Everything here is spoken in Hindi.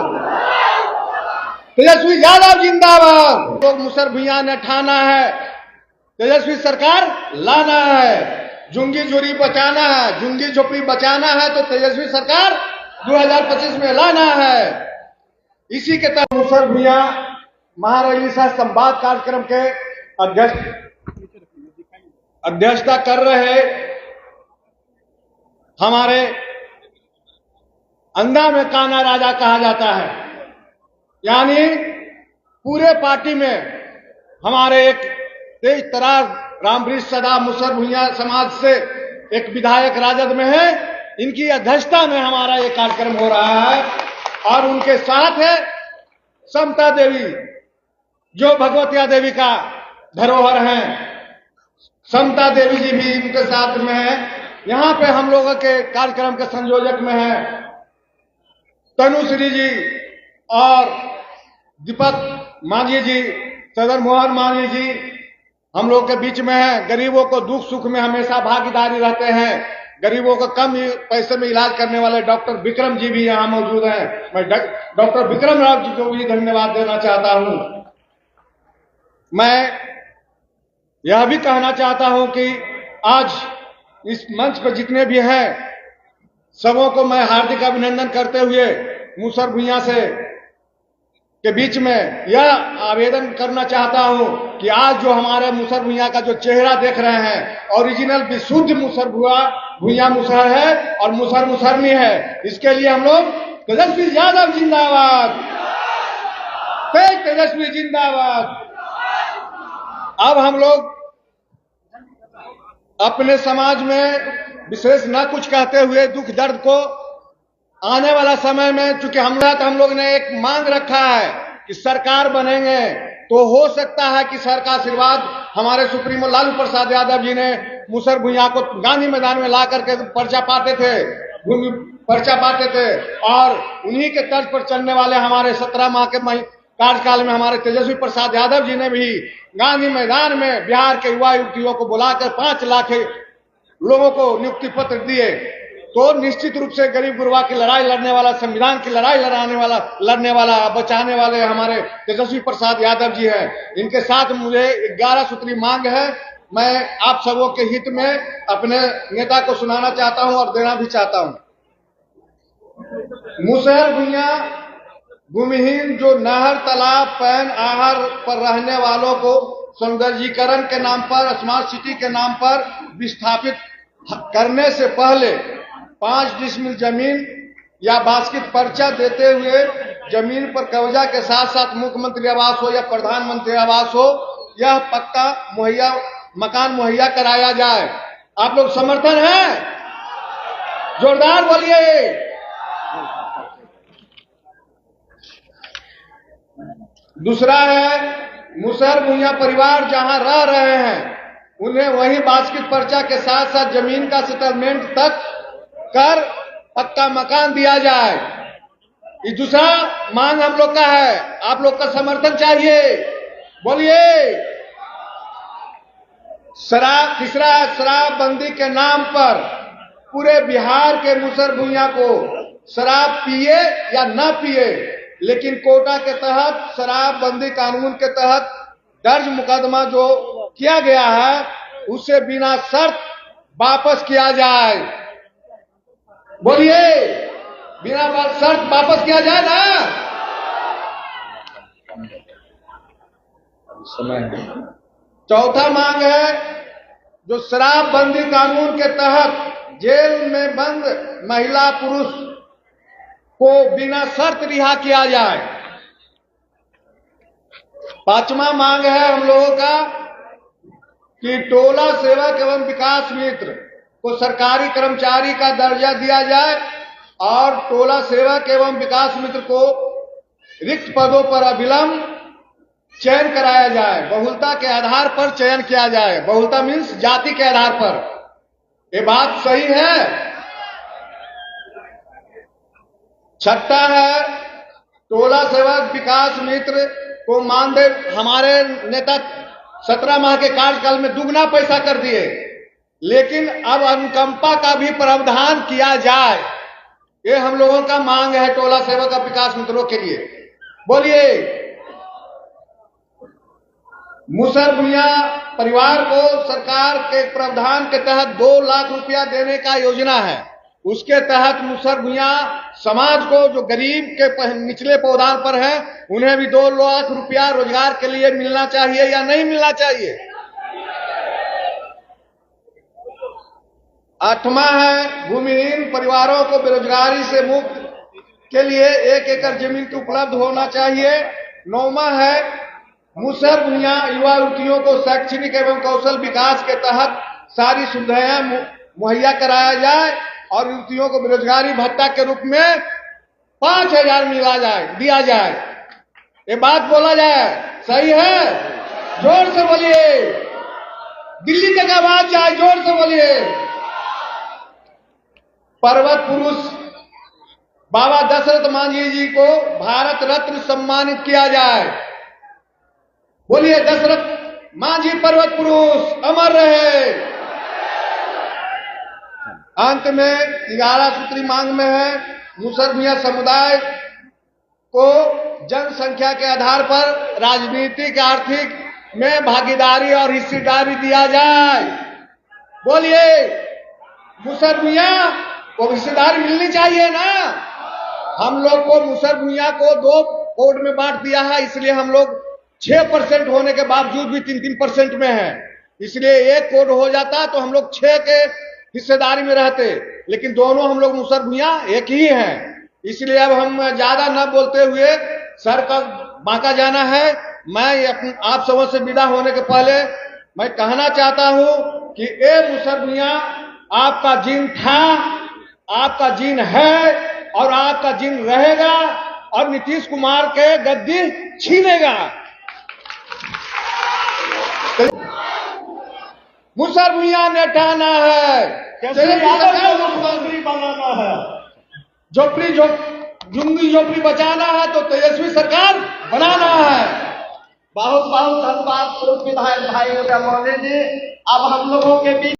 जिंदाबाद, तेजस्वी यादव जिंदाबाद। लोग मुसहर भुइयां ने ठाना है, तेजस्वी सरकार लाना है, झुंगी झुरी बचाना है, झुंगी झोपड़ी बचाना है तो तेजस्वी सरकार 2025 में लाना है। इसी के तहत मुसहर भुइयां महारैली सह संवाद कार्यक्रम के अध्यक्षता कर रहे हमारे अंधा में काना राजा कहा जाता है, यानी पूरे पार्टी में हमारे एक तेज तरार रामवृक्ष सदा मुसहर भुइयां समाज से एक विधायक राजद में है, इनकी अध्यक्षता में हमारा ये कार्यक्रम हो रहा है। और उनके साथ है समता देवी, जो भगवतिया देवी का धरोहर है, समता देवी जी भी उनके साथ में है। यहाँ पे हम लोगों के कार्यक्रम के संयोजक में है तनुश्री जी और दीपक मांझी जी, सदर मोहन मांझी जी हम लोग के बीच में है। गरीबों को दुख सुख में हमेशा भागीदारी रहते हैं। गरीबों को कम पैसे में इलाज करने वाले डॉक्टर विक्रम जी भी यहाँ मौजूद हैं। मैं डॉक्टर विक्रम राव जी को भी धन्यवाद देना चाहता हूँ। मैं यह भी कहना चाहता हूँ कि आज इस मंच पर जितने भी हैं सबों को मैं हार्दिक अभिनंदन करते हुए मुसहर भुइयां से के बीच में यह आवेदन करना चाहता हूं कि आज जो हमारे मुसहर भुइयां का जो चेहरा देख रहे हैं, ओरिजिनल विशुद्ध मुसहर भुइयां मुसहर है और मुसहर मुसहरनी है। इसके लिए हम लोग तेजस्वी यादव जिंदाबाद, तेजस्वी जिंदाबाद। अब हम लोग अपने समाज में विशेष न कुछ कहते हुए दुख दर्द को आने वाला समय में, चूंकि हम लोग ने एक मांग रखा है कि सरकार बनेंगे तो हो सकता है कि सर का आशीर्वाद हमारे सुप्रीमो लालू प्रसाद यादव जी ने मुसहर भुइयां को गांधी मैदान में ला करके पर्चा पाते थे और उन्हीं के तर्ज पर चलने वाले हमारे 17 माह के कार्यकाल में हमारे तेजस्वी प्रसाद यादव जी ने भी गांधी मैदान में बिहार के युवा युवतियों को बुलाकर 5 लाख लोगों को नियुक्ति पत्र दिए। तो निश्चित रूप से गरीब गुरबा की लड़ाई लड़ने वाला, संविधान की लड़ाई लड़ने वाला बचाने वाले हमारे तेजस्वी प्रसाद यादव जी हैं। इनके साथ मुझे 11 सूत्री मांग है। मैं आप सबों के हित में अपने नेता को सुनाना चाहता हूं और देना भी चाहता हूं। मुसहर भुइयां भूमिहीन जो नहर, तालाब, पैन, आहर पर रहने वालों को सौंदर्यीकरण के नाम पर, स्मार्ट सिटी के नाम पर विस्थापित करने से पहले 5 डिसमिल जमीन या बास्केट पर्चा देते हुए जमीन पर कब्जा के साथ साथ मुख्यमंत्री आवास हो या प्रधानमंत्री आवास हो, यह पक्का मकान मुहैया कराया जाए। आप लोग समर्थन है? जोरदार बोलिए। दूसरा है मुसहर भुइयां परिवार जहां रह रहे हैं उन्हें वही बास्केट पर्चा के साथ साथ जमीन का सेटलमेंट तक कर पक्का मकान दिया जाए। ये दूसरा मांग हम लोग का है, आप लोग का समर्थन चाहिए, बोलिए। तीसरा शराबबंदी के नाम पर पूरे बिहार के मुसहर भुइयां को शराब पिए या न पिए, लेकिन कोटा के तहत शराबबंदी कानून के तहत दर्ज मुकदमा जो किया गया है उसे बिना शर्त वापस किया जाए। बोलिए, बिना शर्त वापस किया जाए ना। समय चौथा मांग है जो शराबबंदी कानून के तहत जेल में बंद महिला पुरुष को बिना शर्त रिहा किया जाए। 5वां मांग है हम लोगों का कि टोला सेवक एवं विकास मित्र को सरकारी कर्मचारी का दर्जा दिया जाए और टोला सेवक एवं विकास मित्र को रिक्त पदों पर अविलंब चयन कराया जाए। बहुलता के आधार पर चयन किया जाए। बहुलता मीन्स जाति के आधार पर। ये बात सही है? छठा है टोला सेवक विकास मित्र को मानदेय हमारे नेता 17 माह के कार्यकाल में दुगना पैसा कर दिए, लेकिन अब अनुकंपा का भी प्रावधान किया जाए। ये हम लोगों का मांग है टोला सेवक और विकास मित्रों के लिए। बोलिए। मुसर भुइयां परिवार को सरकार के प्रावधान के तहत 2 लाख रुपया देने का योजना है। उसके तहत मुसर भुइयां समाज को जो गरीब के निचले पौधार पर है उन्हें भी 2 लाख रुपया रोजगार के लिए मिलना चाहिए या नहीं मिलना चाहिए। 8वां है भूमिहीन परिवारों को बेरोजगारी से मुक्त के लिए 1 एकड़ जमीन की उपलब्ध होना चाहिए। 9वां है मुसर भुइयां युवा युवतियों को शैक्षणिक एवं कौशल विकास के तहत सारी सुविधाएं मुहैया कराया जाए और युवतियों को बेरोजगारी भत्ता के रूप में 5,000 दिया जाए। ये बात बोला जाए, सही है? जोर से बोलिए। दिल्ली तक आवाज जाए, जोर से बोलिए। पर्वत पुरुष बाबा दशरथ मांझी जी को भारत रत्न सम्मानित किया जाए। बोलिए, दशरथ मांझी पर्वत पुरुष अमर रहे। अंत में 11 सूत्री मांग में है मुसर भुइयां समुदाय को जनसंख्या के आधार पर राजनीतिक आर्थिक में भागीदारी और हिस्सेदारी दिया जाए। बोलिए, मुसर भुइयां को हिस्सेदारी मिलनी चाहिए ना। हम लोग को मुसर भुइयां को 2 कोड में बांट दिया है, इसलिए हम लोग 6% होने के बावजूद भी 3-3% में है। इसलिए 1 कोड हो जाता तो हम लोग 6 के हिस्सेदारी में रहते, लेकिन दोनों हम लोग मुसर भुइयां एक ही हैं। इसलिए अब हम ज्यादा न बोलते हुए सर का बांका जाना है। मैं आप सबों से विदा होने के पहले मैं कहना चाहता हूं कि ए मुसर भुइयां, आपका जीन था, आपका जीन है और आपका जीन रहेगा और नीतीश कुमार के गद्दी छीनेगा। मुसर भुइयां ने ठाना है, मुख्यमंत्री बनाना है, झुग्गी झोपड़ी बचाना है तो तेजस्वी सरकार बनाना है। बहुत बहुत धन्यवाद विधायक भाई मोदी जी। अब हम लोगों के बीच